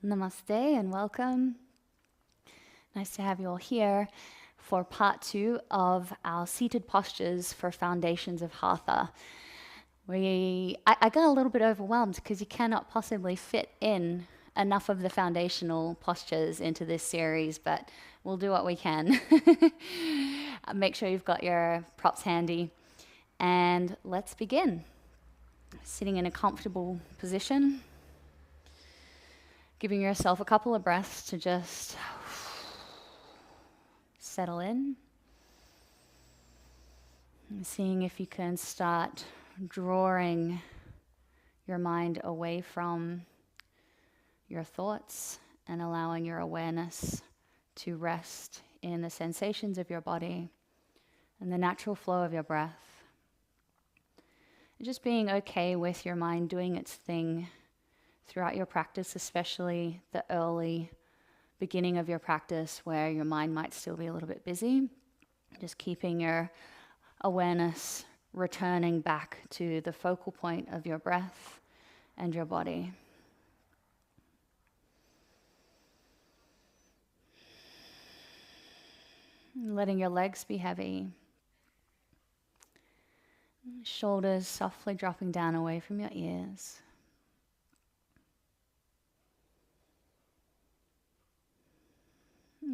Namaste and welcome. Nice to have you all here for part 2 of our seated postures for foundations of Hatha. I got a little bit overwhelmed because you cannot possibly fit in enough of the foundational postures into this series, but we'll do what we can. Make sure you've got your props handy and let's begin. Sitting in a comfortable position. Giving yourself a couple of breaths to just settle in. And seeing if you can start drawing your mind away from your thoughts and allowing your awareness to rest in the sensations of your body and the natural flow of your breath. Just being okay with your mind doing its thing throughout your practice, especially the early beginning of your practice where your mind might still be a little bit busy. Just keeping your awareness returning back to the focal point of your breath and your body. Letting your legs be heavy. Shoulders softly dropping down away from your ears.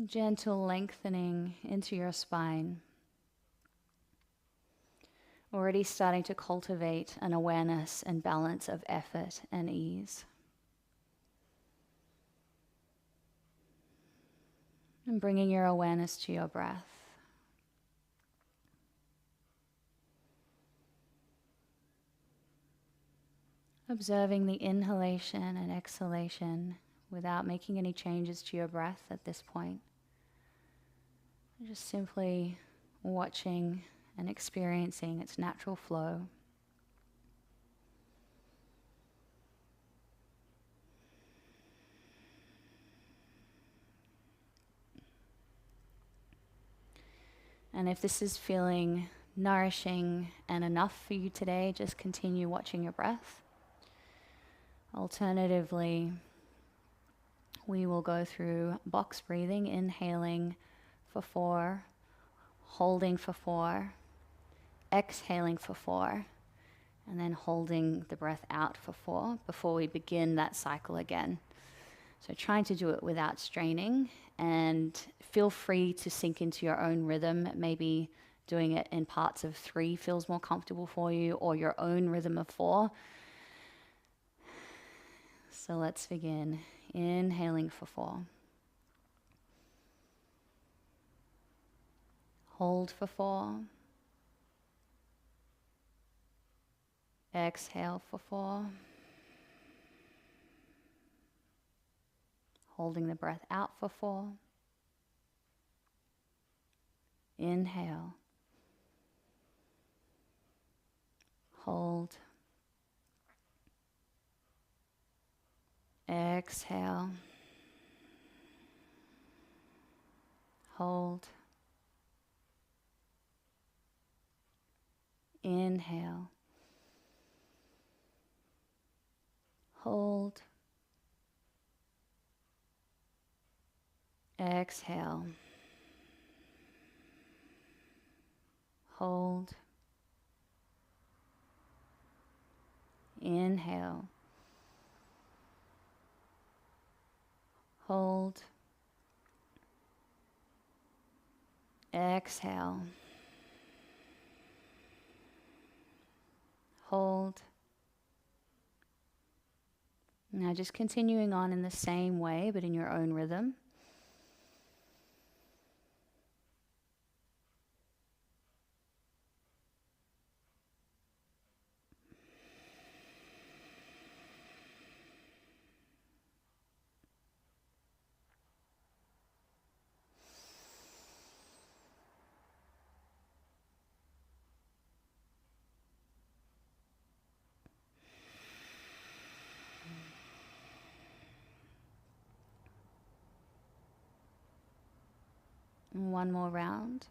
Gentle lengthening into your spine. Already starting to cultivate an awareness and balance of effort and ease. And bringing your awareness to your breath. Observing the inhalation and exhalation without making any changes to your breath at this point. Just simply watching and experiencing its natural flow. And if this is feeling nourishing and enough for you today, just continue watching your breath. Alternatively, we will go through box breathing, inhaling for 4, holding for 4, exhaling for 4, and then holding the breath out for 4 before we begin that cycle again. So trying to do it without straining, and feel free to sink into your own rhythm. Maybe doing it in parts of 3 feels more comfortable for you, or your own rhythm of 4. So let's begin. Inhaling for 4. Hold for 4. Exhale for 4. Holding the breath out for 4. Inhale. Hold. Exhale. Hold. Inhale. Hold. Exhale. Hold. Inhale. Hold. Exhale. Hold. Now just continuing on in the same way, but in your own rhythm. One more round.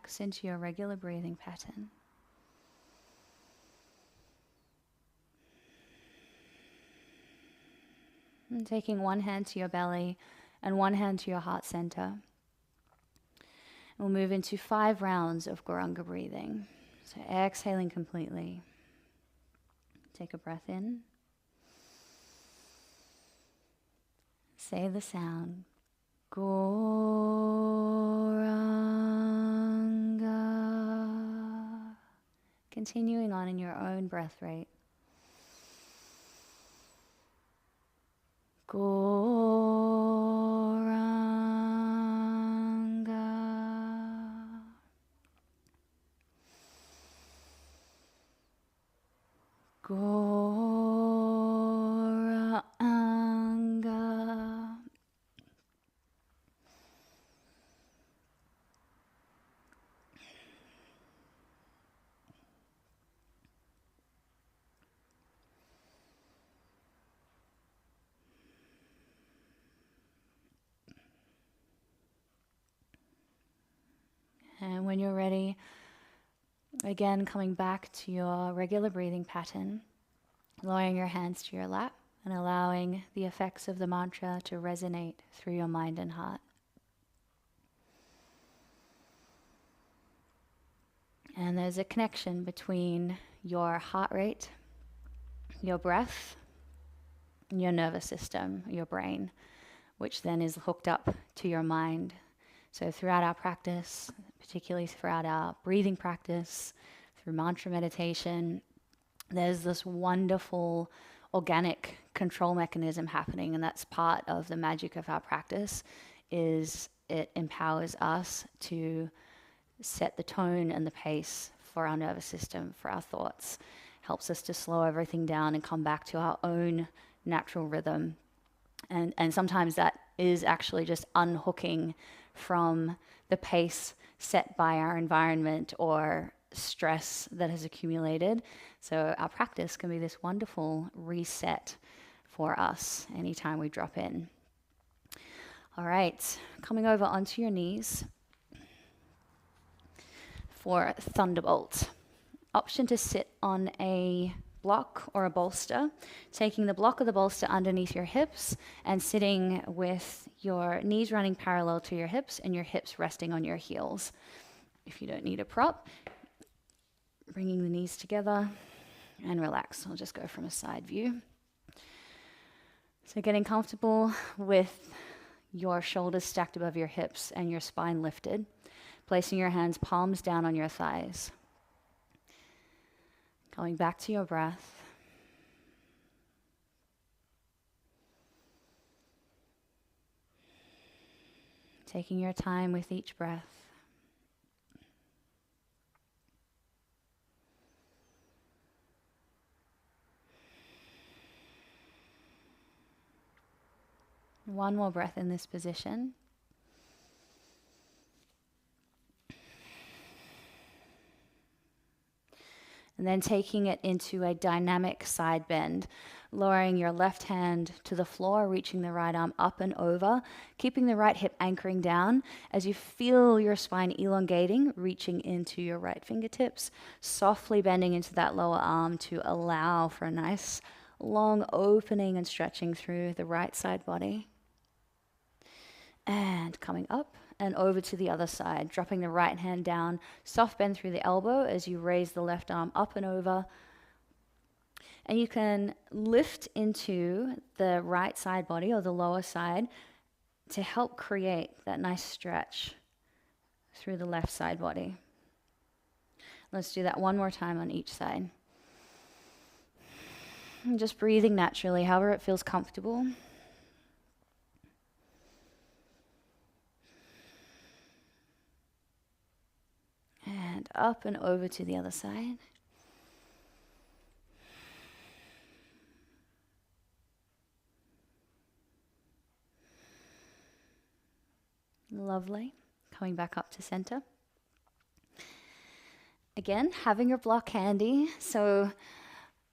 relax into your regular breathing pattern. And taking one hand to your belly and one hand to your heart center. We'll move into 5 rounds of Guranga breathing. So exhaling completely. Take a breath in. Say the sound. Goranga. Continuing on in your own breath rate. Goranga. Goranga. And when you're ready, again coming back to your regular breathing pattern, lowering your hands to your lap and allowing the effects of the mantra to resonate through your mind and heart. And there's a connection between your heart rate, your breath, your nervous system, your brain, which then is hooked up to your mind. So throughout our practice, particularly throughout our breathing practice, through mantra meditation, there's this wonderful organic control mechanism happening, and that's part of the magic of our practice, is it empowers us to set the tone and the pace for our nervous system, for our thoughts, helps us to slow everything down and come back to our own natural rhythm. And sometimes that is actually just unhooking from the pace set by our environment or stress that has accumulated. So our practice can be this wonderful reset for us anytime we drop in. All right, coming over onto your knees for Thunderbolt. Option to sit on a block or a bolster, taking the block or the bolster underneath your hips and sitting with your knees running parallel to your hips and your hips resting on your heels. If you don't need a prop, bringing the knees together and relax. I'll just go from a side view. So getting comfortable with your shoulders stacked above your hips and your spine lifted, placing your hands palms down on your thighs. Going back to your breath. Taking your time with each breath. One more breath in this position. And then taking it into a dynamic side bend, lowering your left hand to the floor, reaching the right arm up and over, keeping the right hip anchoring down as you feel your spine elongating, reaching into your right fingertips, softly bending into that lower arm to allow for a nice long opening and stretching through the right side body. And coming up and over to the other side, dropping the right hand down, soft bend through the elbow as you raise the left arm up and over. And you can lift into the right side body or the lower side to help create that nice stretch through the left side body. Let's do that one more time on each side. And just breathing naturally, however it feels comfortable. And up and over to the other side. Lovely. Coming back up to center. Again, having your block handy. So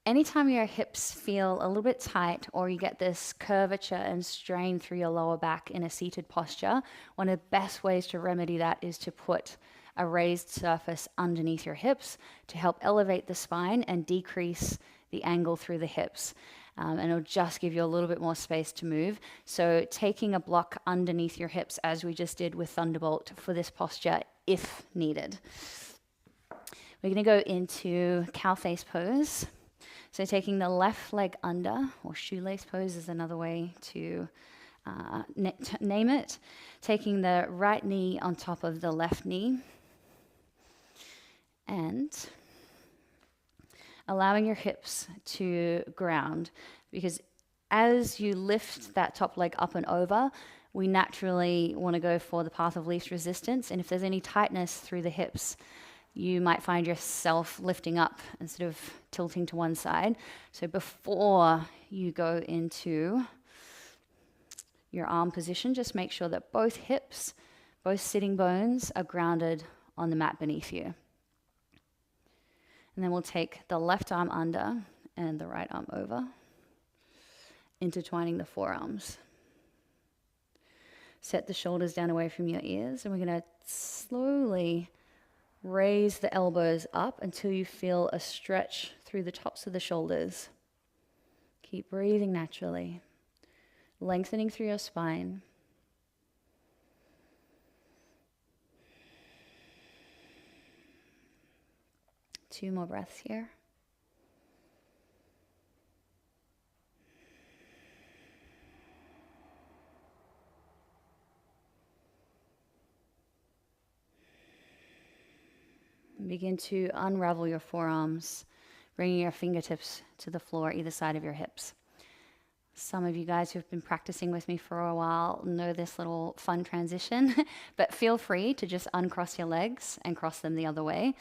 anytime your hips feel a little bit tight or you get this curvature and strain through your lower back in a seated posture, one of the best ways to remedy that is to put a raised surface underneath your hips to help elevate the spine and decrease the angle through the hips. And it'll just give you a little bit more space to move. So taking a block underneath your hips, as we just did with Thunderbolt, for this posture if needed. We're going to go into cow face pose. So taking the left leg under, or shoelace pose is another way to name it. Taking the right knee on top of the left knee. And allowing your hips to ground, because as you lift that top leg up and over, we naturally want to go for the path of least resistance. And if there's any tightness through the hips, you might find yourself lifting up and sort of tilting to one side. So before you go into your arm position, just make sure that both hips, both sitting bones are grounded on the mat beneath you. And then we'll take the left arm under and the right arm over, intertwining the forearms. Set the shoulders down away from your ears, and we're going to slowly raise the elbows up until you feel a stretch through the tops of the shoulders. Keep breathing naturally, lengthening through your spine. Two more breaths here. Begin to unravel your forearms, bringing your fingertips to the floor either side of your hips. Some of you guys who've been practicing with me for a while know this little fun transition, but feel free to just uncross your legs and cross them the other way.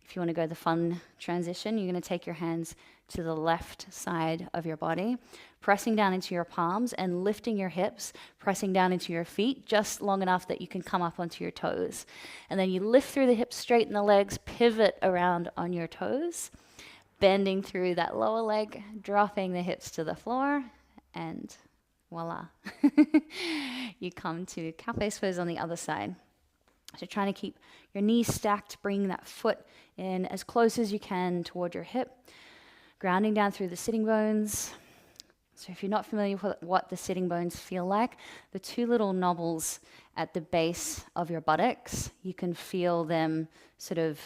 If you want to go the fun transition, you're going to take your hands to the left side of your body, pressing down into your palms and lifting your hips, pressing down into your feet just long enough that you can come up onto your toes. And then you lift through the hips, straighten the legs, pivot around on your toes, bending through that lower leg, dropping the hips to the floor, and voila. You come to cow face pose on the other side. So trying to keep your knees stacked, bring that foot in as close as you can toward your hip, grounding down through the sitting bones. So if you're not familiar with what the sitting bones feel like, the two little knobbles at the base of your buttocks, you can feel them sort of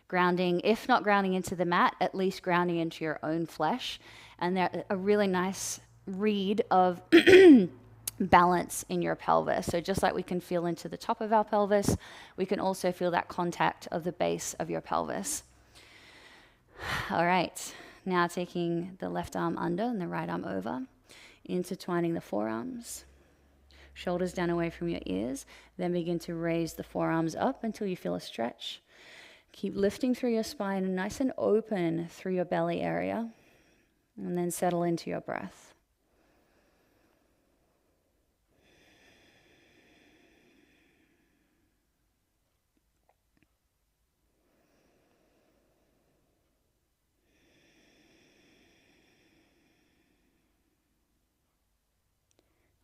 grounding, if not grounding into the mat, at least grounding into your own flesh. And they're a really nice read of balance in your pelvis. So just like we can feel into the top of our pelvis, we can also feel that contact of the base of your pelvis. All right, now taking the left arm under and the right arm over, intertwining the forearms, shoulders down away from your ears, then begin to raise the forearms up until you feel a stretch. Keep lifting through your spine, nice and open through your belly area, and then settle into your breath.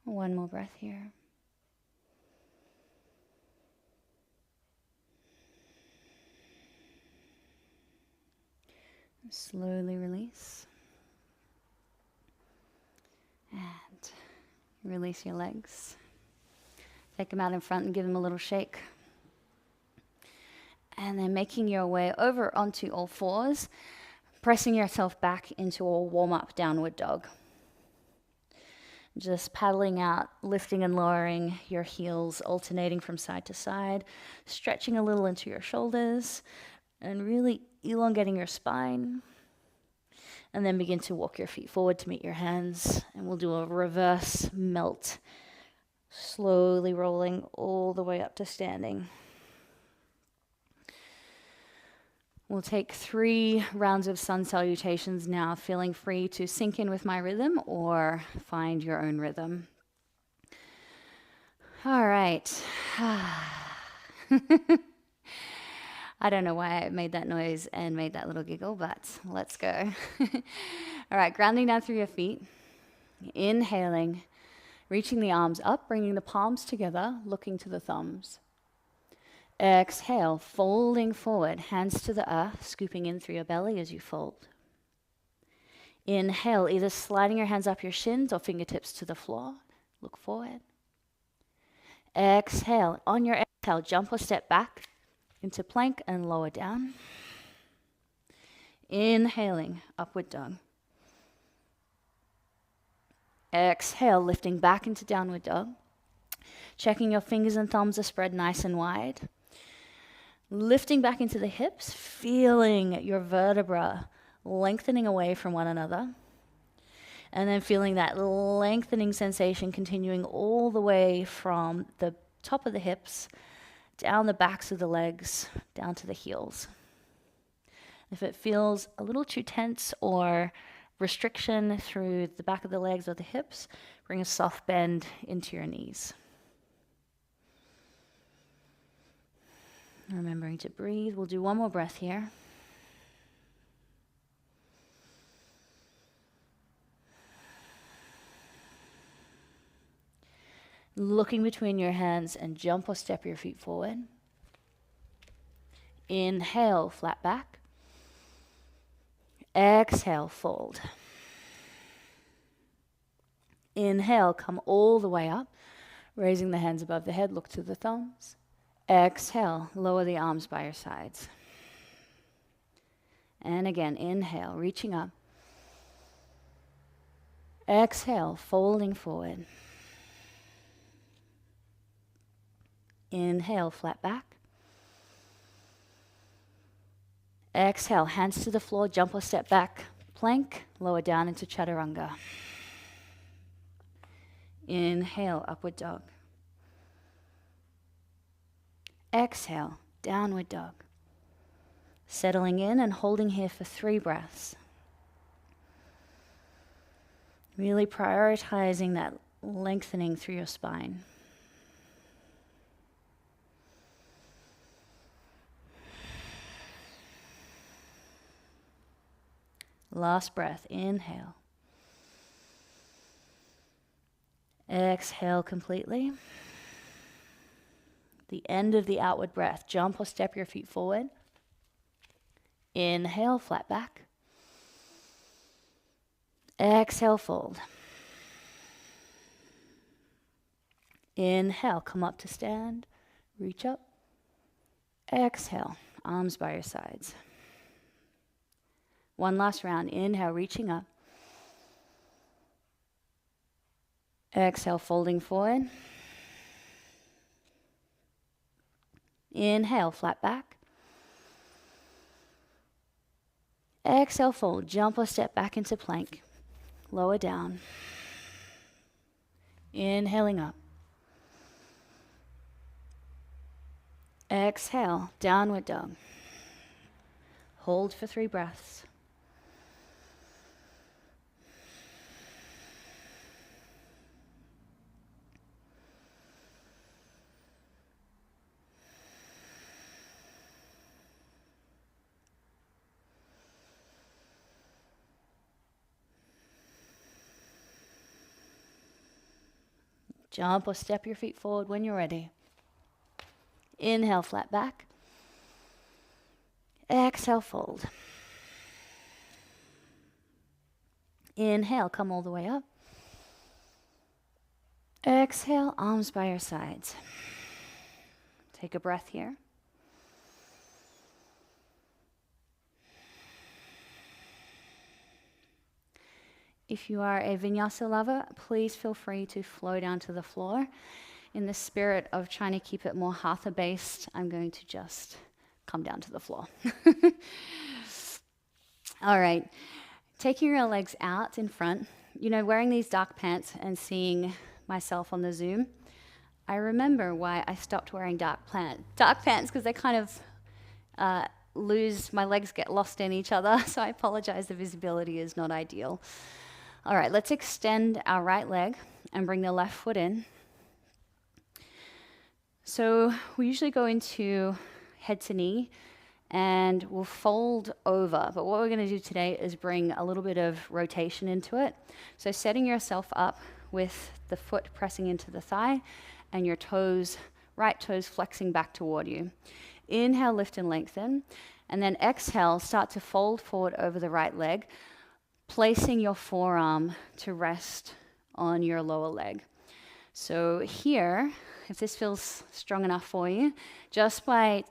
One more breath here. Slowly release. And release your legs. Take them out in front and give them a little shake. And then making your way over onto all fours, pressing yourself back into a warm-up downward dog. Just paddling out, lifting and lowering your heels, alternating from side to side, stretching a little into your shoulders, and really elongating your spine. And then begin to walk your feet forward to meet your hands, and we'll do a reverse melt, slowly rolling all the way up to standing. We'll take 3 rounds of sun salutations now, feeling free to sync in with my rhythm or find your own rhythm. All right. I don't know why I made that noise and made that little giggle, but let's go. All right, grounding down through your feet. Inhaling, reaching the arms up, bringing the palms together, looking to the thumbs. Exhale, folding forward, hands to the earth, scooping in through your belly as you fold. Inhale, either sliding your hands up your shins or fingertips to the floor. Look forward. Exhale. On your exhale, jump or step back into plank and lower down. Inhaling, upward dog. Exhale, lifting back into downward dog. Checking your fingers and thumbs are spread nice and wide. Lifting back into the hips, feeling your vertebra lengthening away from one another. And then feeling that lengthening sensation continuing all the way from the top of the hips, down the backs of the legs, down to the heels. If it feels a little too tense or restriction through the back of the legs or the hips, bring a soft bend into your knees. Remembering to breathe. We'll do one more breath here. Looking between your hands and jump or step your feet forward. Inhale, flat back. Exhale, fold. Inhale, come all the way up, raising the hands above the head, look to the thumbs. Exhale, lower the arms by your sides. And again, inhale, reaching up. Exhale, folding forward. Inhale, flat back. Exhale, hands to the floor, jump or step back, plank, lower down into chaturanga. Inhale, upward dog. Exhale, downward dog. Settling in and holding here for 3 breaths. Really prioritizing that lengthening through your spine. Last breath, inhale. Exhale completely. The end of the outward breath, jump or step your feet forward. Inhale, flat back. Exhale, fold. Inhale, come up to stand, reach up. Exhale, arms by your sides. One last round, inhale, reaching up. Exhale, folding forward. Inhale, flat back. Exhale, fold, jump or step back into plank. Lower down. Inhaling up. Exhale, downward dog. Hold for 3 breaths. Jump or step your feet forward when you're ready. Inhale, flat back. Exhale, fold. Inhale, come all the way up. Exhale, arms by your sides. Take a breath here. If you are a vinyasa lover, please feel free to flow down to the floor. In the spirit of trying to keep it more Hatha based, I'm going to just come down to the floor. All right, taking your legs out in front, wearing these dark pants and seeing myself on the Zoom, I remember why I stopped wearing dark pants, because they kind of my legs get lost in each other, so I apologize, the visibility is not ideal. All right, let's extend our right leg and bring the left foot in. So we usually go into head to knee and we'll fold over. But what we're going to do today is bring a little bit of rotation into it. So setting yourself up with the foot pressing into the thigh and your toes right toes flexing back toward you. Inhale, lift and lengthen. And then exhale, start to fold forward over the right leg, placing your forearm to rest on your lower leg. So here, if this feels strong enough for you, just by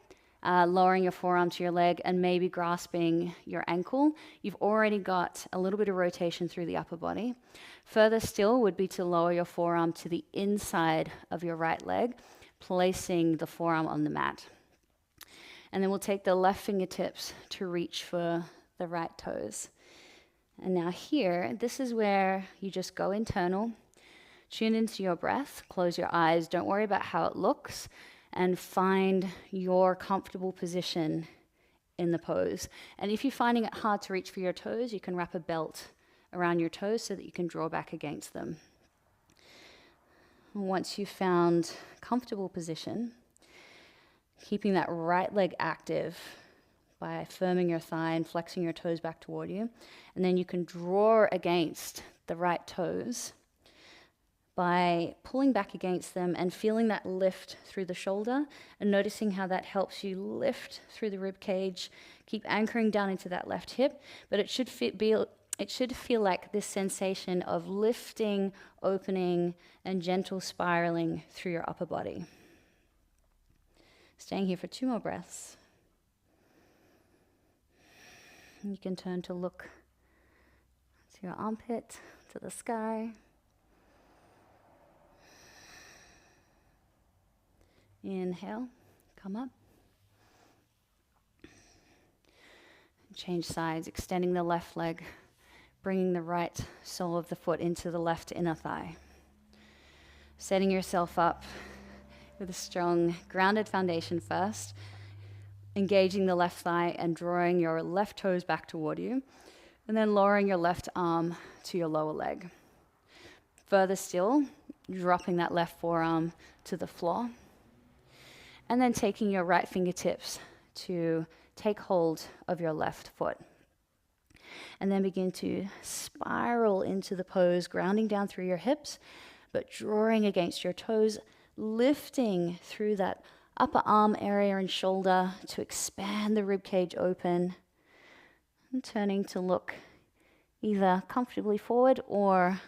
lowering your forearm to your leg and maybe grasping your ankle, you've already got a little bit of rotation through the upper body. Further still would be to lower your forearm to the inside of your right leg, placing the forearm on the mat. And then we'll take the left fingertips to reach for the right toes. And now here, this is where you just go internal, tune into your breath, close your eyes, don't worry about how it looks, and find your comfortable position in the pose. And if you're finding it hard to reach for your toes, you can wrap a belt around your toes so that you can draw back against them. Once you've found comfortable position, keeping that right leg active by firming your thigh and flexing your toes back toward you. And then you can draw against the right toes by pulling back against them and feeling that lift through the shoulder and noticing how that helps you lift through the rib cage. Keep anchoring down into that left hip, but it should feel like this sensation of lifting, opening, and gentle spiraling through your upper body. Staying here for 2 more breaths. You can turn to look to your armpit, to the sky. Inhale, come up. Change sides, extending the left leg, bringing the right sole of the foot into the left inner thigh. Setting yourself up with a strong, grounded foundation first, engaging the left thigh and drawing your left toes back toward you, and then lowering your left arm to your lower leg. Further still, dropping that left forearm to the floor, and then taking your right fingertips to take hold of your left foot. And then begin to spiral into the pose, grounding down through your hips, but drawing against your toes, lifting through that upper arm area and shoulder to expand the rib cage open, and turning to look either comfortably forward or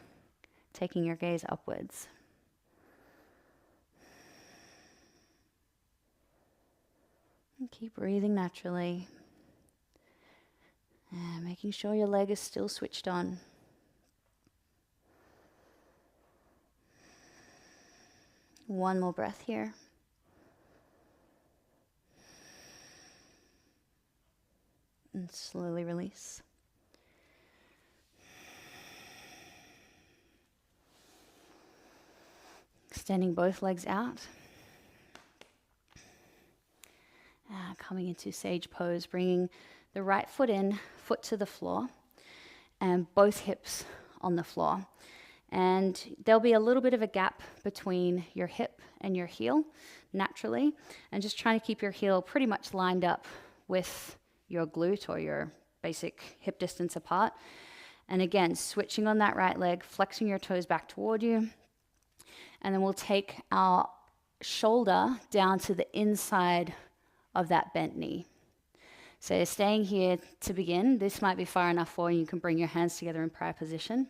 taking your gaze upwards. And keep breathing naturally, and making sure your leg is still switched on. One more breath here. And slowly release. Extending both legs out. Coming into sage pose, bringing the right foot in, foot to the floor, and both hips on the floor. And there'll be a little bit of a gap between your hip and your heel, naturally. And just trying to keep your heel pretty much lined up with your glute or your basic hip distance apart. And again, switching on that right leg, flexing your toes back toward you. And then we'll take our shoulder down to the inside of that bent knee. So staying here to begin, this might be far enough for you. You can bring your hands together in prayer position,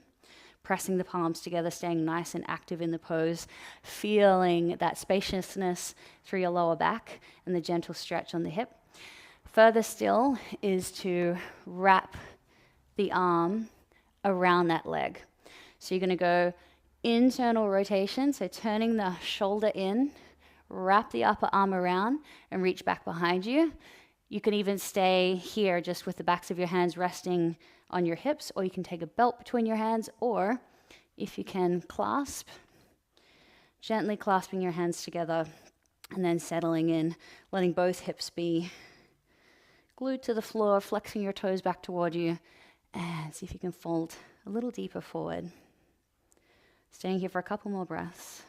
pressing the palms together, staying nice and active in the pose, feeling that spaciousness through your lower back and the gentle stretch on the hip. Further still is to wrap the arm around that leg. So you're going to go internal rotation, so turning the shoulder in, wrap the upper arm around and reach back behind you. You can even stay here just with the backs of your hands resting on your hips, or you can take a belt between your hands, or if you can clasp, gently clasping your hands together and then settling in, letting both hips be glued to the floor, flexing your toes back toward you, and see if you can fold a little deeper forward. Staying here for a couple more breaths.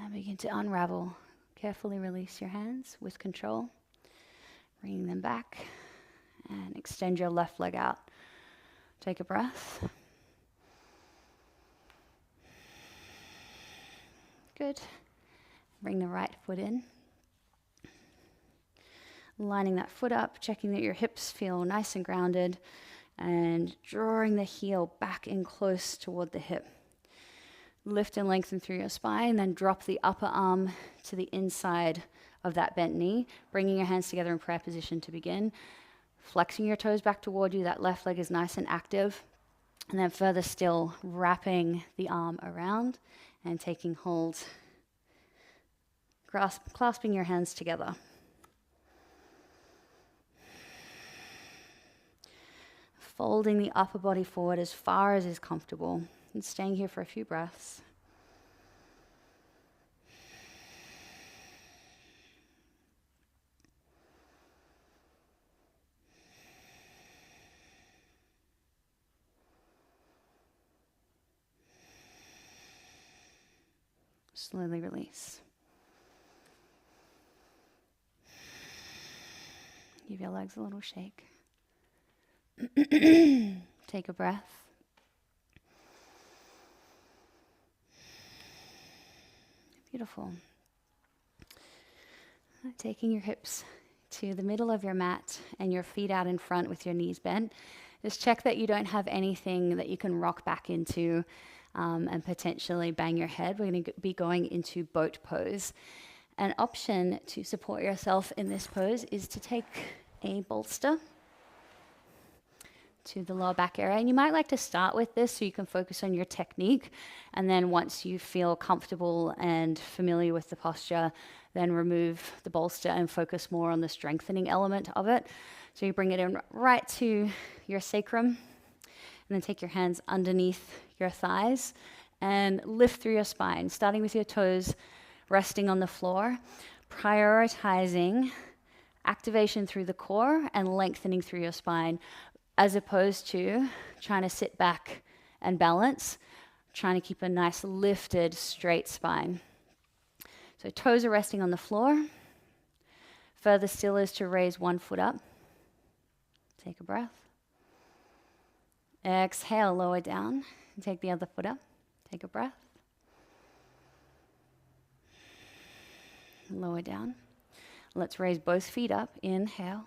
And begin to unravel. Carefully release your hands with control. Bringing them back. And extend your left leg out. Take a breath. Good. Bring the right foot in. Lining that foot up, checking that your hips feel nice and grounded, and drawing the heel back in close toward the hip. Lift and lengthen through your spine, then drop the upper arm to the inside of that bent knee, bringing your hands together in prayer position to begin. Flexing your toes back toward you, that left leg is nice and active. And then further still, wrapping the arm around and taking hold, clasping your hands together. Folding the upper body forward as far as is comfortable and staying here for a few breaths. Slowly release. Give your legs a little shake. Take a breath. Beautiful. Taking your hips to the middle of your mat and your feet out in front with your knees bent. Just check that you don't have anything that you can rock back into and potentially bang your head. We're going to be going into boat pose. An option to support yourself in this pose is to take a bolster to the lower back area. And you might like to start with this so you can focus on your technique. And then once you feel comfortable and familiar with the posture, then remove the bolster and focus more on the strengthening element of it. So you bring it in right to your sacrum, and then take your hands underneath your thighs and lift through your spine, starting with your toes resting on the floor, prioritizing activation through the core and lengthening through your spine, as opposed to trying to sit back and balance, trying to keep a nice lifted, straight spine. So toes are resting on the floor. Further still is to raise one foot up. Take a breath. Exhale, lower down. And take the other foot up. Take a breath. Lower down. Let's raise both feet up. Inhale.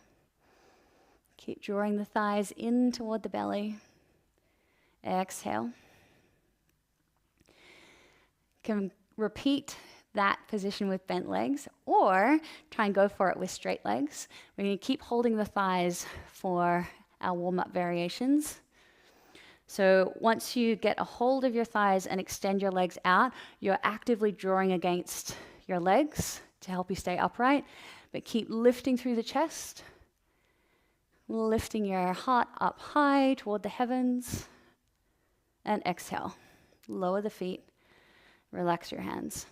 Keep drawing the thighs in toward the belly. Exhale. Can repeat that position with bent legs, or try and go for it with straight legs. We're going to keep holding the thighs for our warm-up variations. So once you get a hold of your thighs and extend your legs out, you're actively drawing against your legs to help you stay upright, but keep lifting through the chest, lifting your heart up high toward the heavens, and exhale. Lower the feet, relax your hands.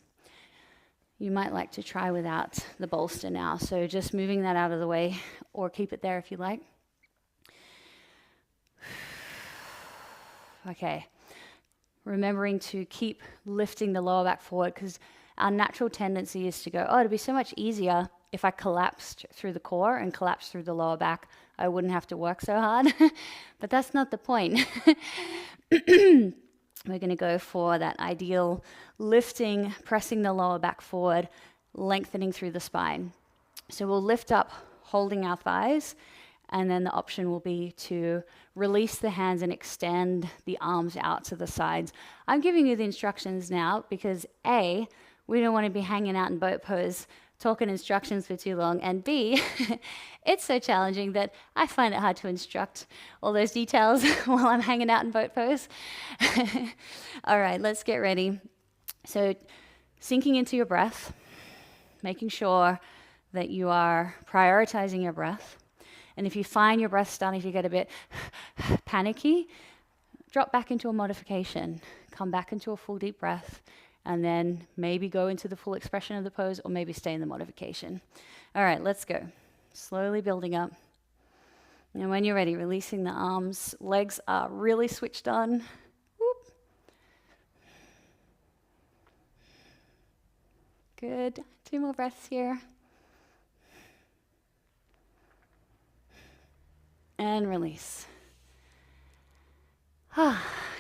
You might like to try without the bolster now, so just moving that out of the way, or keep it there if you like. Okay, remembering to keep lifting the lower back forward, because our natural tendency is to go, oh, it'd be so much easier if I collapsed through the core and collapsed through the lower back. I wouldn't have to work so hard. But that's not the point. We're going to go for that ideal lifting, pressing the lower back forward, lengthening through the spine. So we'll lift up, holding our thighs, and then the option will be to release the hands and extend the arms out to the sides. I'm giving you the instructions now because A, we don't want to be hanging out in boat pose talking instructions for too long, and B, it's so challenging that I find it hard to instruct all those details while I'm hanging out in boat pose. All right, let's get ready. So sinking into your breath, making sure that you are prioritizing your breath. And if you find your breath starting to get a bit panicky, drop back into a modification. Come back into a full deep breath, and then maybe go into the full expression of the pose, or maybe stay in the modification. All right, let's go. Slowly building up. And when you're ready, releasing the arms. Legs are really switched on. Whoop. Good. 2 more breaths here. And release.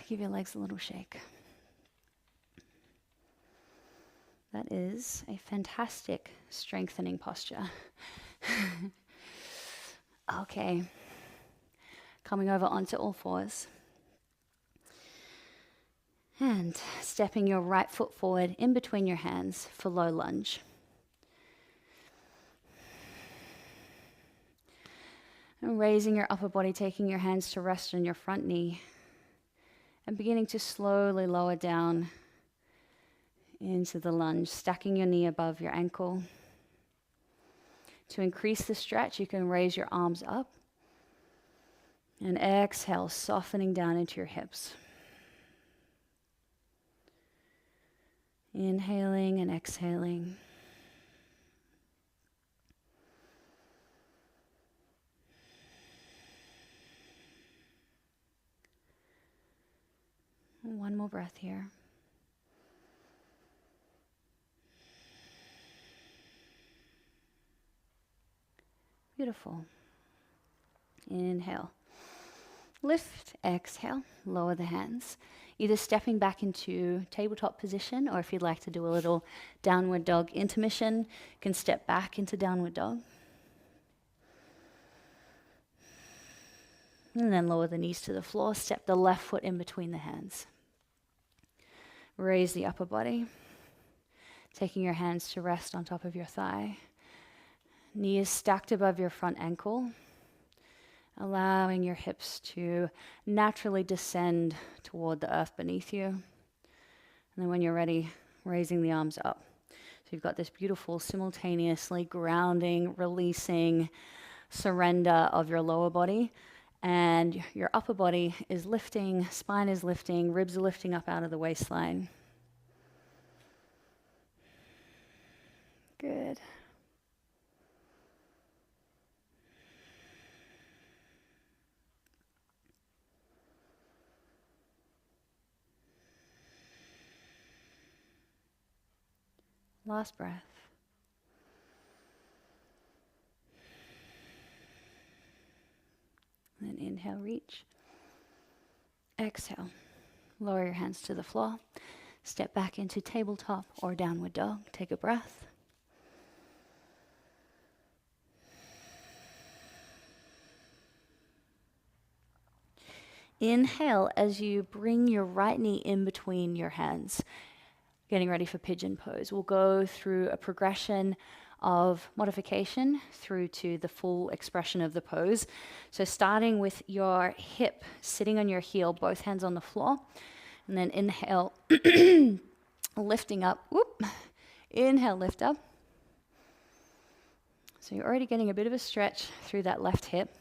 Give your legs a little shake. That is a fantastic strengthening posture. Okay. Coming over onto all fours. And stepping your right foot forward in between your hands for low lunge. And raising your upper body, taking your hands to rest on your front knee. And beginning to slowly lower down into the lunge, stacking your knee above your ankle. To increase the stretch, you can raise your arms up. And exhale, softening down into your hips. Inhaling and exhaling. One more breath here. Beautiful. Inhale. Lift, exhale, lower the hands. Either stepping back into tabletop position, or if you'd like to do a little downward dog intermission, you can step back into downward dog. And then lower the knees to the floor, step the left foot in between the hands. Raise the upper body, taking your hands to rest on top of your thigh. Knee is stacked above your front ankle, allowing your hips to naturally descend toward the earth beneath you. And then when you're ready, raising the arms up. So you've got this beautiful simultaneously grounding, releasing, surrender of your lower body. And your upper body is lifting, spine is lifting, ribs are lifting up out of the waistline. Good. Last breath. Then inhale, reach. Exhale. Lower your hands to the floor. Step back into tabletop or downward dog. Take a breath. Inhale as you bring your right knee in between your hands. Getting ready for pigeon pose. We'll go through a progression of modification through to the full expression of the pose. So starting with your hip sitting on your heel, both hands on the floor, and then inhale, lifting up. Whoop. Inhale, lift up. So you're already getting a bit of a stretch through that left hip.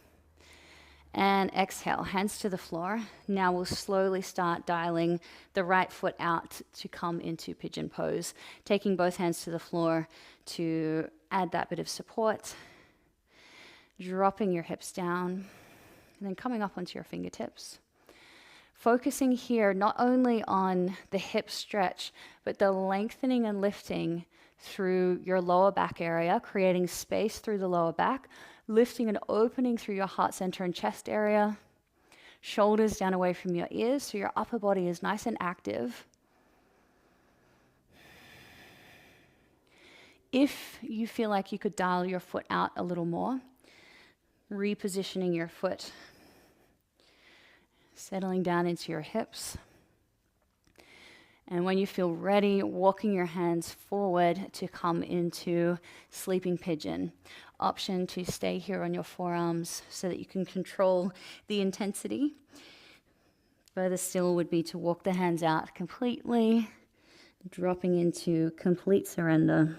And exhale, hands to the floor. Now we'll slowly start dialing the right foot out to come into pigeon pose. Taking both hands to the floor to add that bit of support. Dropping your hips down. And then coming up onto your fingertips. Focusing here not only on the hip stretch, but the lengthening and lifting through your lower back area, creating space through the lower back. Lifting and opening through your heart center and chest area. Shoulders down away from your ears so your upper body is nice and active. If you feel like you could dial your foot out a little more, repositioning your foot, settling down into your hips. And when you feel ready, walking your hands forward to come into sleeping pigeon. Option to stay here on your forearms so that you can control the intensity. Further still would be to walk the hands out completely, dropping into complete surrender.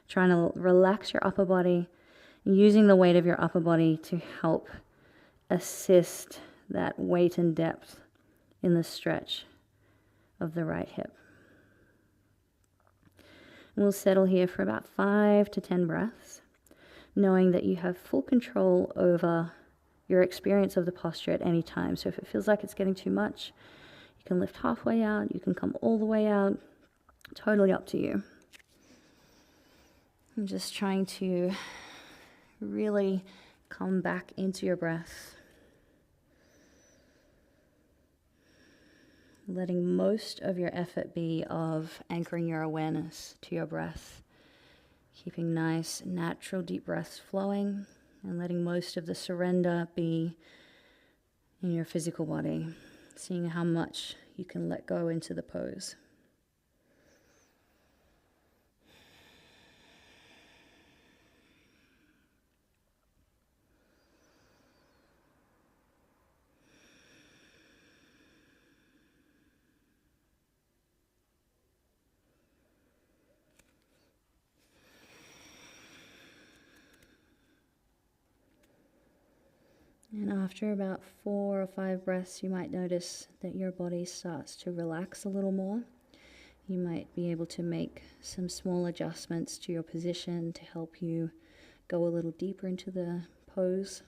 Trying to relax your upper body, using the weight of your upper body to help assist that weight and depth in the stretch of the right hip. We'll settle here for about 5 to 10 breaths, knowing that you have full control over your experience of the posture at any time. So if it feels like it's getting too much, you can lift halfway out, you can come all the way out, totally up to you. I'm just trying to really come back into your breath. Letting most of your effort be of anchoring your awareness to your breath. Keeping nice, natural, deep breaths flowing, and letting most of the surrender be in your physical body. Seeing how much you can let go into the pose. And after about 4 or 5 breaths, you might notice that your body starts to relax a little more. You might be able to make some small adjustments to your position to help you go a little deeper into the pose.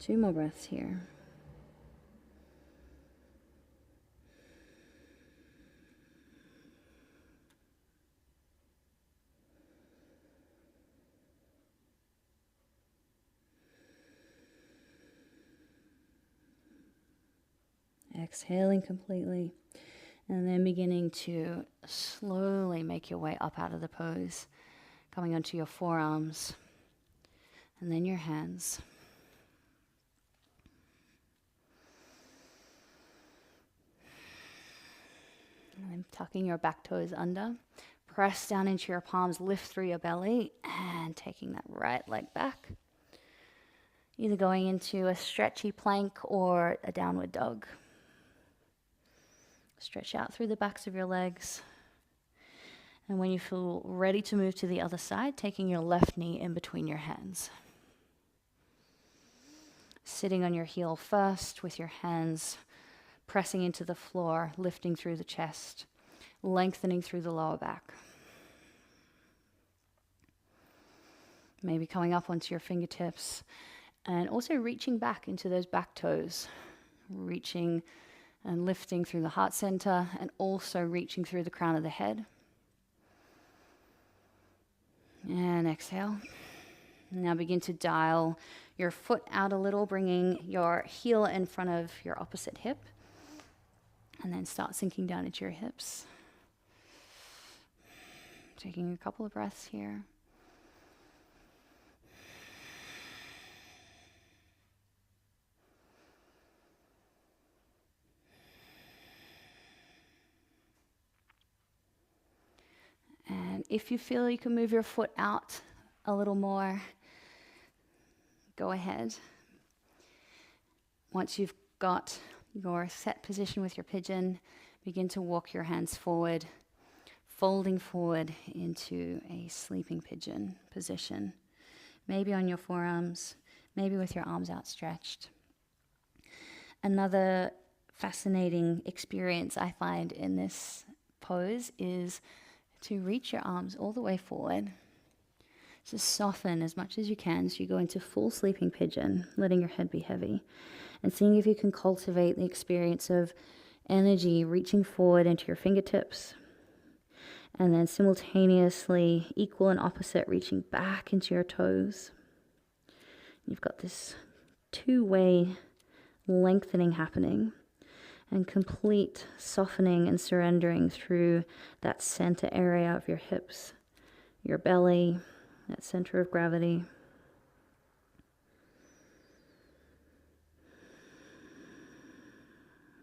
Two more breaths here. Exhaling completely, and then beginning to slowly make your way up out of the pose, coming onto your forearms, and then your hands. And then tucking your back toes under, press down into your palms, lift through your belly, and taking that right leg back. Either going into a stretchy plank or a downward dog. Stretch out through the backs of your legs. And when you feel ready to move to the other side, taking your left knee in between your hands. Sitting on your heel first with your hands pressing into the floor, lifting through the chest, lengthening through the lower back. Maybe coming up onto your fingertips and also reaching back into those back toes, reaching and lifting through the heart center and also reaching through the crown of the head. And exhale. Now begin to dial your foot out a little, bringing your heel in front of your opposite hip. And then start sinking down into your hips. Taking a couple of breaths here. And if you feel you can move your foot out a little more, go ahead. Once you've got your set position with your pigeon, begin to walk your hands forward, folding forward into a sleeping pigeon position. Maybe on your forearms, maybe with your arms outstretched. Another fascinating experience I find in this pose is to reach your arms all the way forward. Just soften as much as you can so you go into full sleeping pigeon, letting your head be heavy, and seeing if you can cultivate the experience of energy reaching forward into your fingertips, and then simultaneously equal and opposite reaching back into your toes. You've got this two-way lengthening happening and complete softening and surrendering through that center area of your hips, your belly, that center of gravity.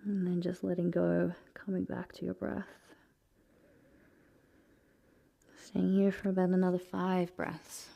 And then just letting go, coming back to your breath. Staying here for about another 5 breaths.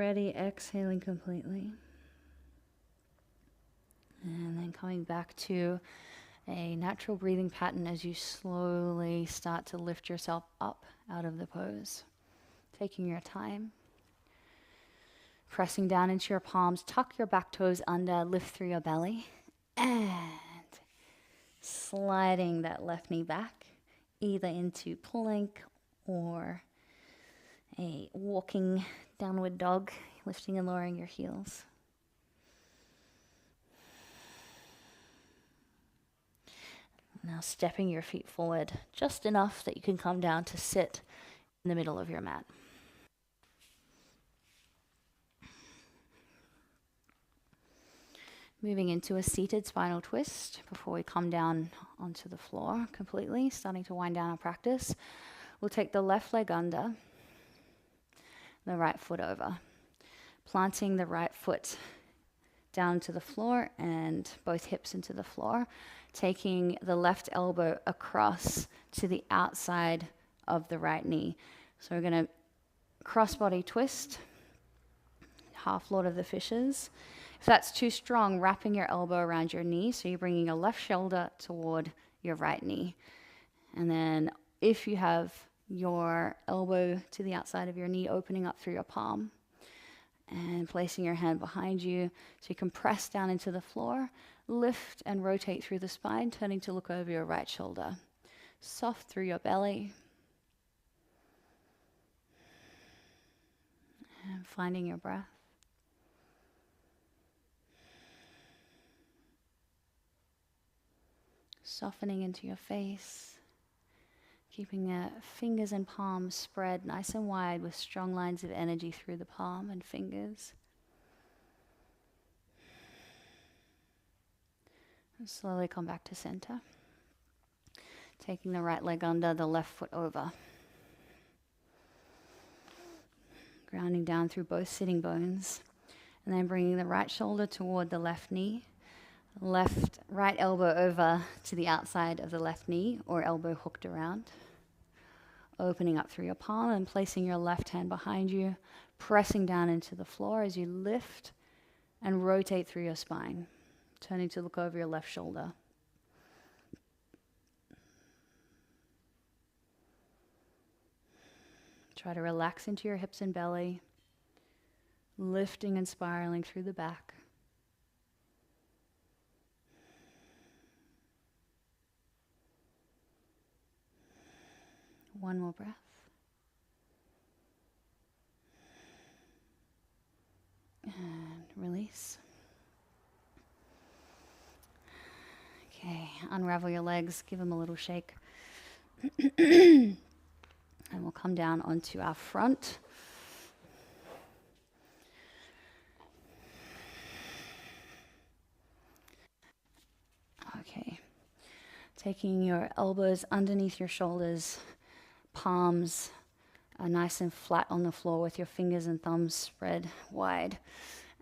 ready, exhaling completely. And then coming back to a natural breathing pattern as you slowly start to lift yourself up out of the pose. Taking your time. Pressing down into your palms, tuck your back toes under, lift through your belly. And sliding that left knee back, either into plank or a walking downward dog, lifting and lowering your heels. Now stepping your feet forward just enough that you can come down to sit in the middle of your mat. Moving into a seated spinal twist before we come down onto the floor completely, starting to wind down our practice. We'll take the left leg under, the right foot over, planting the right foot down to the floor and both hips into the floor, taking the left elbow across to the outside of the right knee. So we're going to cross-body twist, half Lord of the Fishes. If that's too strong, wrapping your elbow around your knee, so you're bringing your left shoulder toward your right knee. And then if you have your elbow to the outside of your knee, opening up through your palm and placing your hand behind you so you can press down into the floor, lift and rotate through the spine, turning to look over your right shoulder. Soft through your belly. And finding your breath. Softening into your face, keeping the fingers and palms spread nice and wide with strong lines of energy through the palm and fingers. And slowly come back to center. Taking the right leg under, the left foot over. Grounding down through both sitting bones. And then bringing the right shoulder toward the left knee. Right elbow over to the outside of the left knee or elbow hooked around. Opening up through your palm and placing your left hand behind you, pressing down into the floor as you lift and rotate through your spine, turning to look over your left shoulder. Try to relax into your hips and belly, lifting and spiraling through the back. One more breath. And release. Okay, unravel your legs, give them a little shake. And we'll come down onto our front. Okay, taking your elbows underneath your shoulders, palms are nice and flat on the floor with your fingers and thumbs spread wide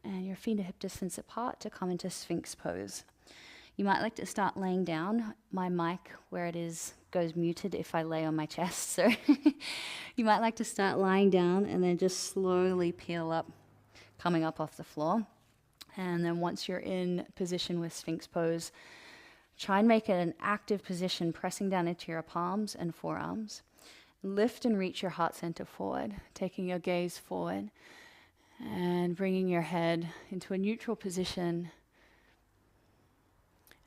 and your feet are hip distance apart to come into Sphinx pose. You might like to start laying down. My mic, where it is, goes muted if I lay on my chest, so you might like to start lying down and then just slowly peel up, coming up off the floor. And then once you're in position with Sphinx pose, try and make it an active position, pressing down into your palms and forearms. Lift and reach your heart center forward, taking your gaze forward and bringing your head into a neutral position.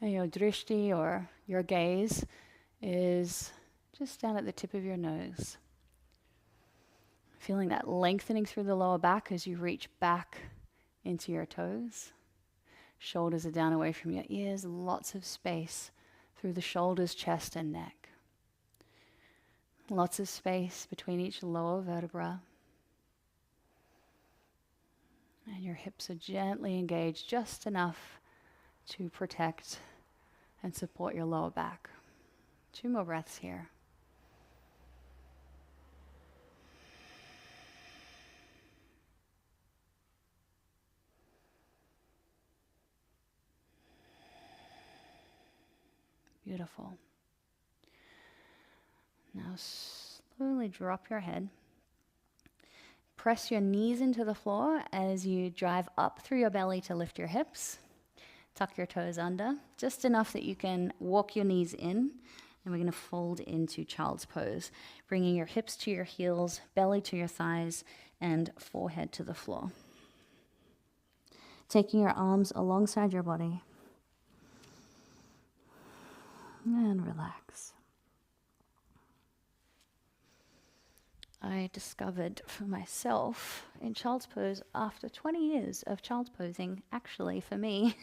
And your drishti, or your gaze, is just down at the tip of your nose. Feeling that lengthening through the lower back as you reach back into your toes. Shoulders are down away from your ears, lots of space through the shoulders, chest, and neck. Lots of space between each lower vertebra. And your hips are gently engaged, just enough to protect and support your lower back. 2 more breaths here. Beautiful. Now slowly drop your head. press your knees into the floor as you drive up through your belly to lift your hips. Tuck your toes under, just enough that you can walk your knees in. And we're going to fold into child's pose, bringing your hips to your heels, belly to your thighs, and forehead to the floor. Taking your arms alongside your body. And relax. I discovered for myself in child's pose after 20 years of child's posing, actually for me,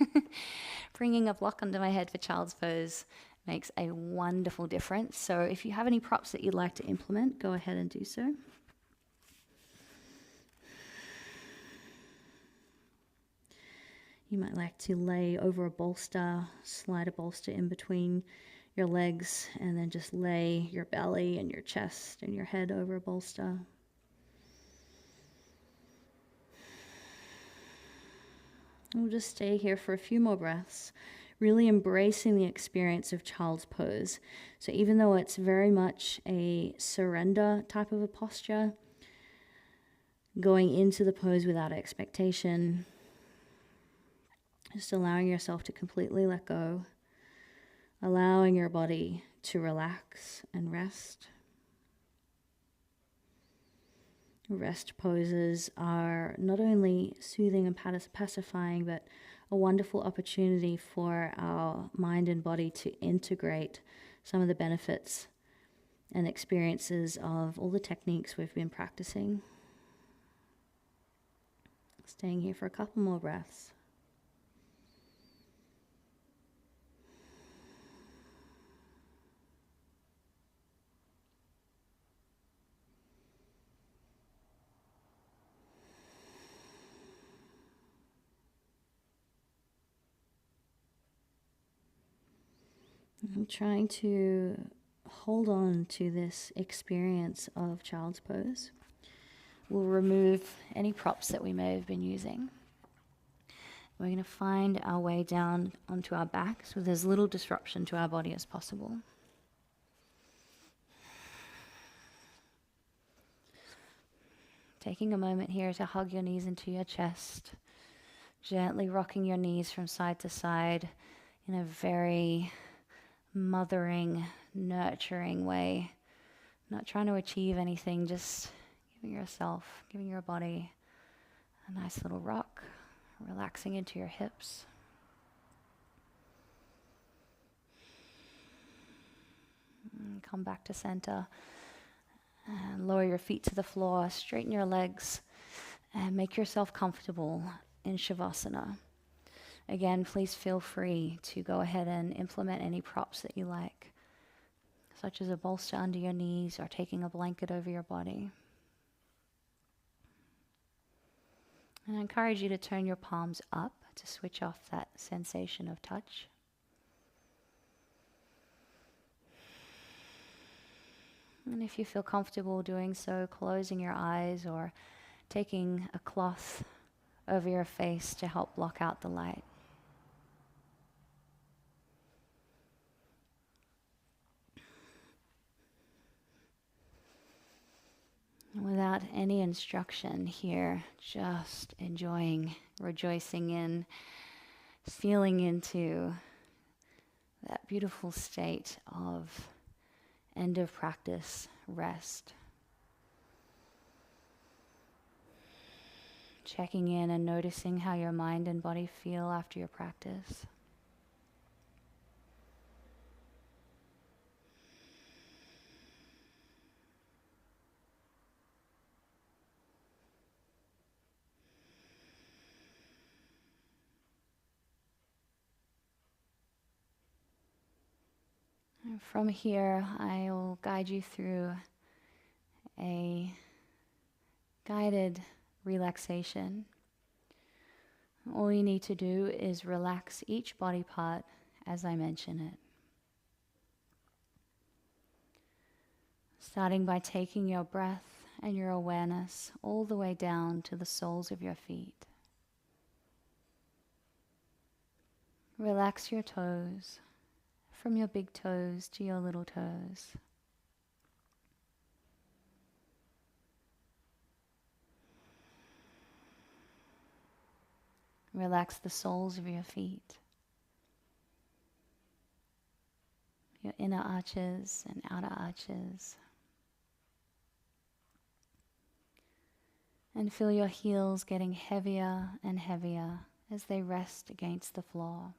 bringing a block under my head for child's pose makes a wonderful difference. So if you have any props that you'd like to implement, go ahead and do so. You might like to lay over a bolster, slide a bolster in between your legs, and then just lay your belly and your chest and your head over a bolster. We'll just stay here for a few more breaths, really embracing the experience of child's pose. So even though it's very much a surrender type of a posture, going into the pose without expectation, just allowing yourself to completely let go, allowing your body to relax and rest. Rest poses are not only soothing and pacifying, but a wonderful opportunity for our mind and body to integrate some of the benefits and experiences of all the techniques we've been practicing. Staying here for a couple more breaths. I'm trying to hold on to this experience of child's pose. We'll remove any props that we may have been using. We're going to find our way down onto our backs with as little disruption to our body as possible. Taking a moment here to hug your knees into your chest, gently rocking your knees from side to side in a very mothering, nurturing way. Not trying to achieve anything, just giving yourself, giving your body a nice little rock, relaxing into your hips. And come back to center and lower your feet to the floor, straighten your legs, and make yourself comfortable in Shavasana. Again, please feel free to go ahead and implement any props that you like, such as a bolster under your knees or taking a blanket over your body. And I encourage you to turn your palms up to switch off that sensation of touch. And if you feel comfortable doing so, closing your eyes or taking a cloth over your face to help block out the light. Without any instruction here, just enjoying, rejoicing in, feeling into that beautiful state of end of practice rest. Checking in and noticing how your mind and body feel after your practice. And from here, I will guide you through a guided relaxation. All you need to do is relax each body part as I mention it. Starting by taking your breath and your awareness all the way down to the soles of your feet. Relax your toes, from your big toes to your little toes. Relax the soles of your feet, your inner arches and outer arches. And feel your heels getting heavier and heavier as they rest against the floor.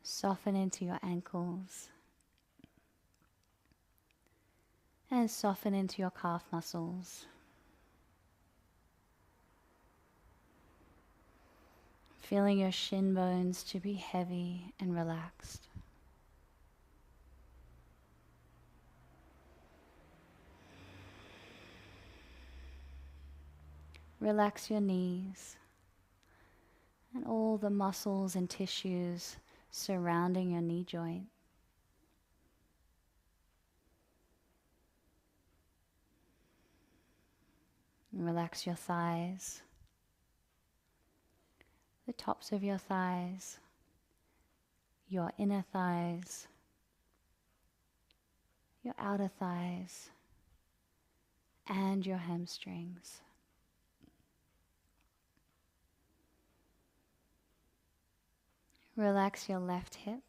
Soften into your ankles and soften into your calf muscles. Feeling your shin bones to be heavy and relaxed. Relax your knees and all the muscles and tissues surrounding your knee joint. And relax your thighs, the tops of your thighs, your inner thighs, your outer thighs, and your hamstrings. Relax your left hip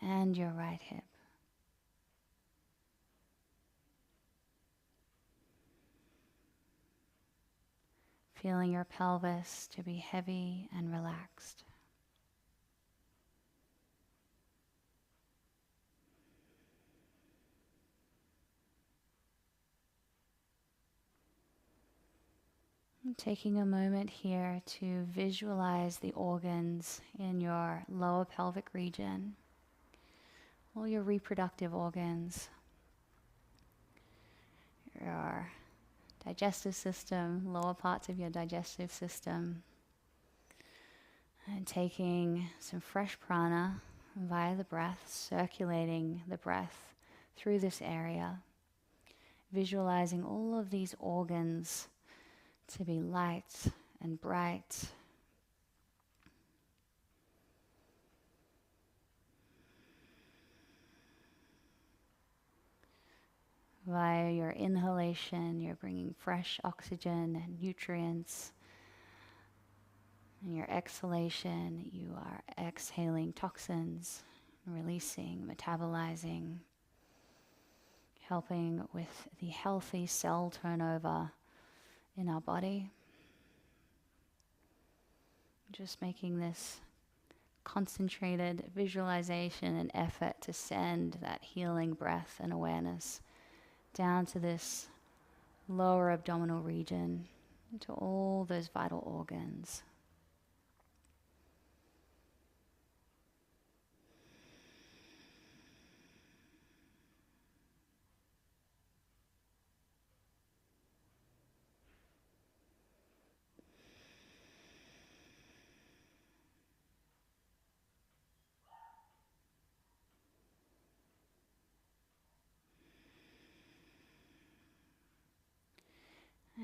and your right hip. Feeling your pelvis to be heavy and relaxed. And taking a moment here to visualize the organs in your lower pelvic region, all your reproductive organs, your digestive system, lower parts of your digestive system, and taking some fresh prana via the breath, circulating the breath through this area, visualizing all of these organs to be light and bright. Via your inhalation, you're bringing fresh oxygen and nutrients. And your exhalation, you are exhaling toxins, releasing, metabolizing, helping with the healthy cell turnover in our body. Just making this concentrated visualization and effort to send that healing breath and awareness down to this lower abdominal region, to all those vital organs.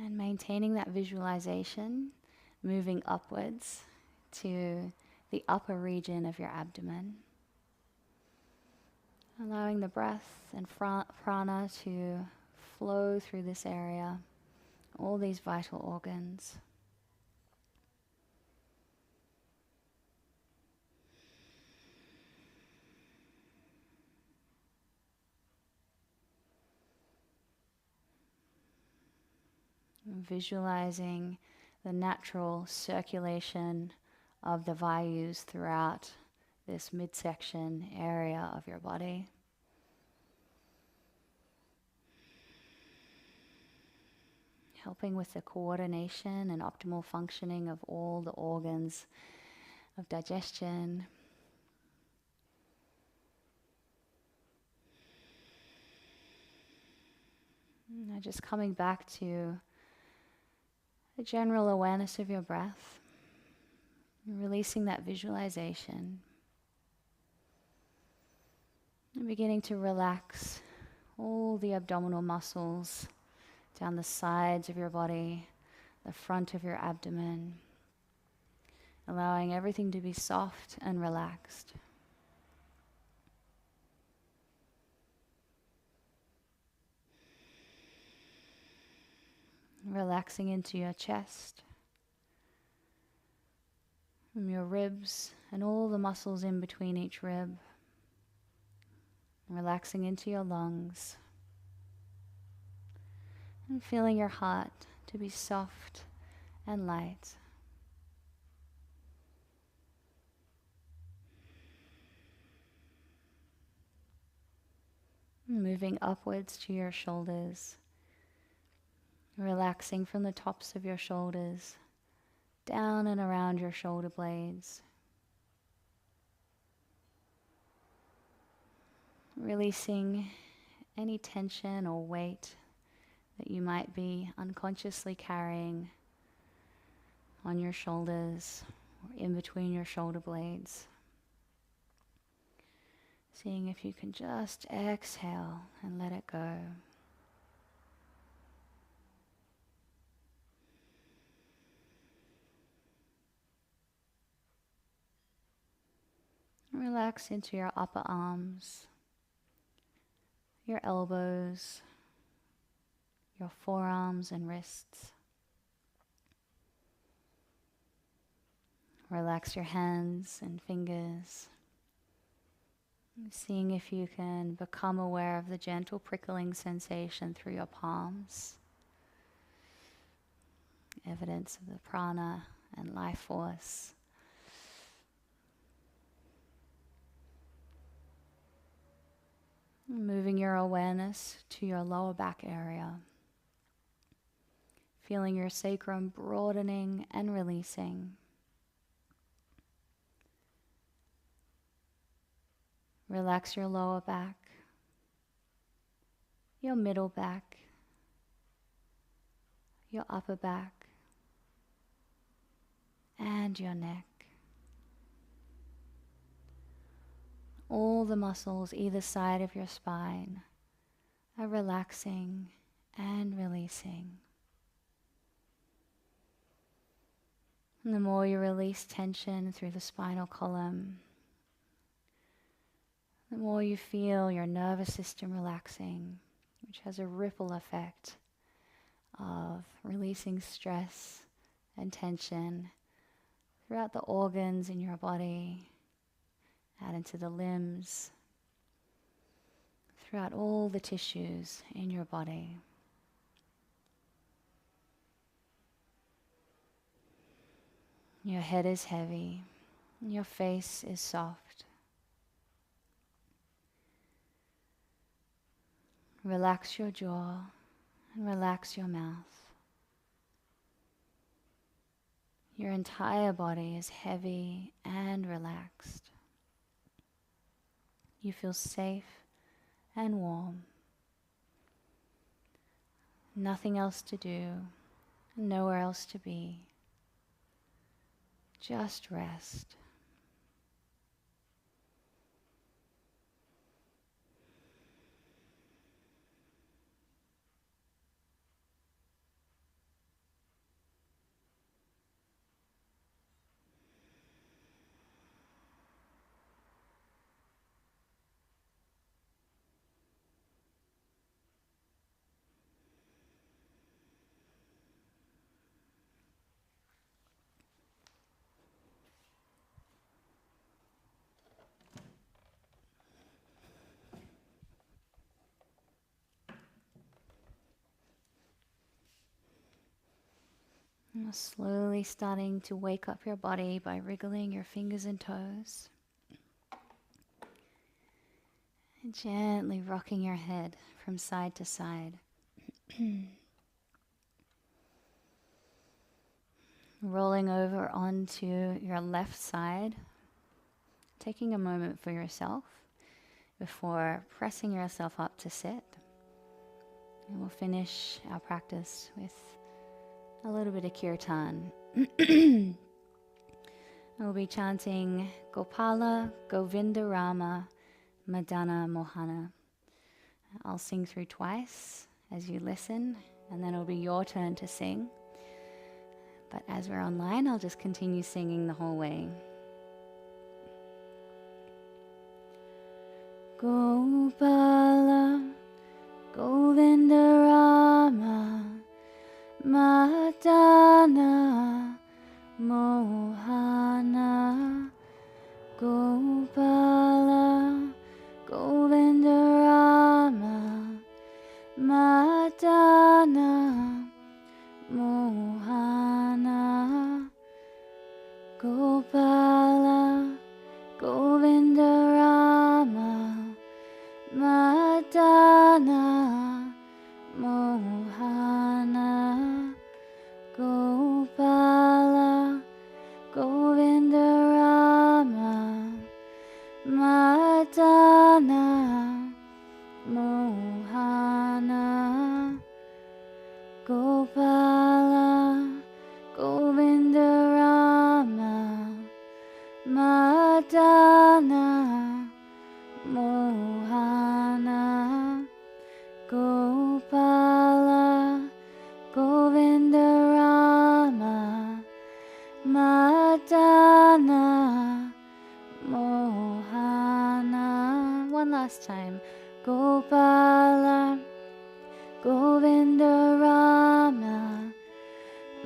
And maintaining that visualization, moving upwards to the upper region of your abdomen. Allowing the breath and prana to flow through this area, all these vital organs. Visualizing the natural circulation of the vayus throughout this midsection area of your body. Helping with the coordination and optimal functioning of all the organs of digestion. Now just coming back to a general awareness of your breath, releasing that visualization, and beginning to relax all the abdominal muscles down the sides of your body, the front of your abdomen, allowing everything to be soft and relaxed. Relaxing into your chest, from your ribs and all the muscles in between each rib. Relaxing into your lungs. And feeling your heart to be soft and light. Moving upwards to your shoulders. Relaxing from the tops of your shoulders, down and around your shoulder blades. Releasing any tension or weight that you might be unconsciously carrying on your shoulders or in between your shoulder blades. Seeing if you can just exhale and let it go. Relax into your upper arms, your elbows, your forearms and wrists. Relax your hands and fingers. Seeing if you can become aware of the gentle prickling sensation through your palms. Evidence of the prana and life force. Moving your awareness to your lower back area. Feeling your sacrum broadening and releasing. Relax your lower back, your middle back, your upper back, and your neck. All the muscles either side of your spine are relaxing and releasing. And the more you release tension through the spinal column, the more you feel your nervous system relaxing, which has a ripple effect of releasing stress and tension throughout the organs in your body, out into the limbs, throughout all the tissues in your body. Your head is heavy, and your face is soft. Relax your jaw and relax your mouth. Your entire body is heavy and relaxed. You feel safe and warm. Nothing else to do, nowhere else to be. Just rest. You're slowly starting to wake up your body by wriggling your fingers and toes. And gently rocking your head from side to side. Rolling over onto your left side. Taking a moment for yourself before pressing yourself up to sit. And we'll finish our practice with a little bit of kirtan. We'll be chanting Gopala, Govinda Rama, Madana Mohana. I'll sing through twice as you listen, and then it'll be your turn to sing. But as we're online, I'll just continue singing the whole way. Gopala, Govinda Rama, Gopala, Govinda Rama, Madana, Mohana. Gopala, Govinda Rama, Madana, Mohana. Gopala, Govinda Rama, Madana, Mohana. Gopala, Govinda Rama, Madana, Mohana. Gopala, Govinda Rama, Madana, Mohana. One last time. Gopala, Govinda Rama,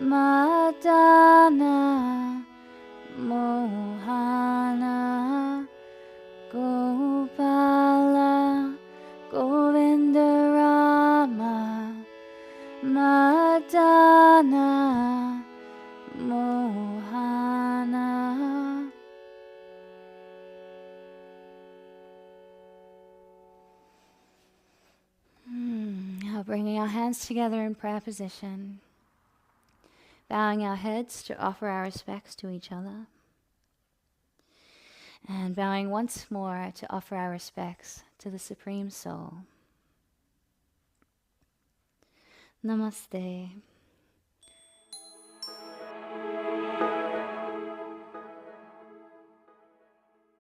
Madana, Mohana. Gopala, Govinda Rama, Madana, Mohana. Now bringing our hands together in prayer position, bowing our heads to offer our respects to each other, and bowing once more to offer our respects to the Supreme Soul. Namaste.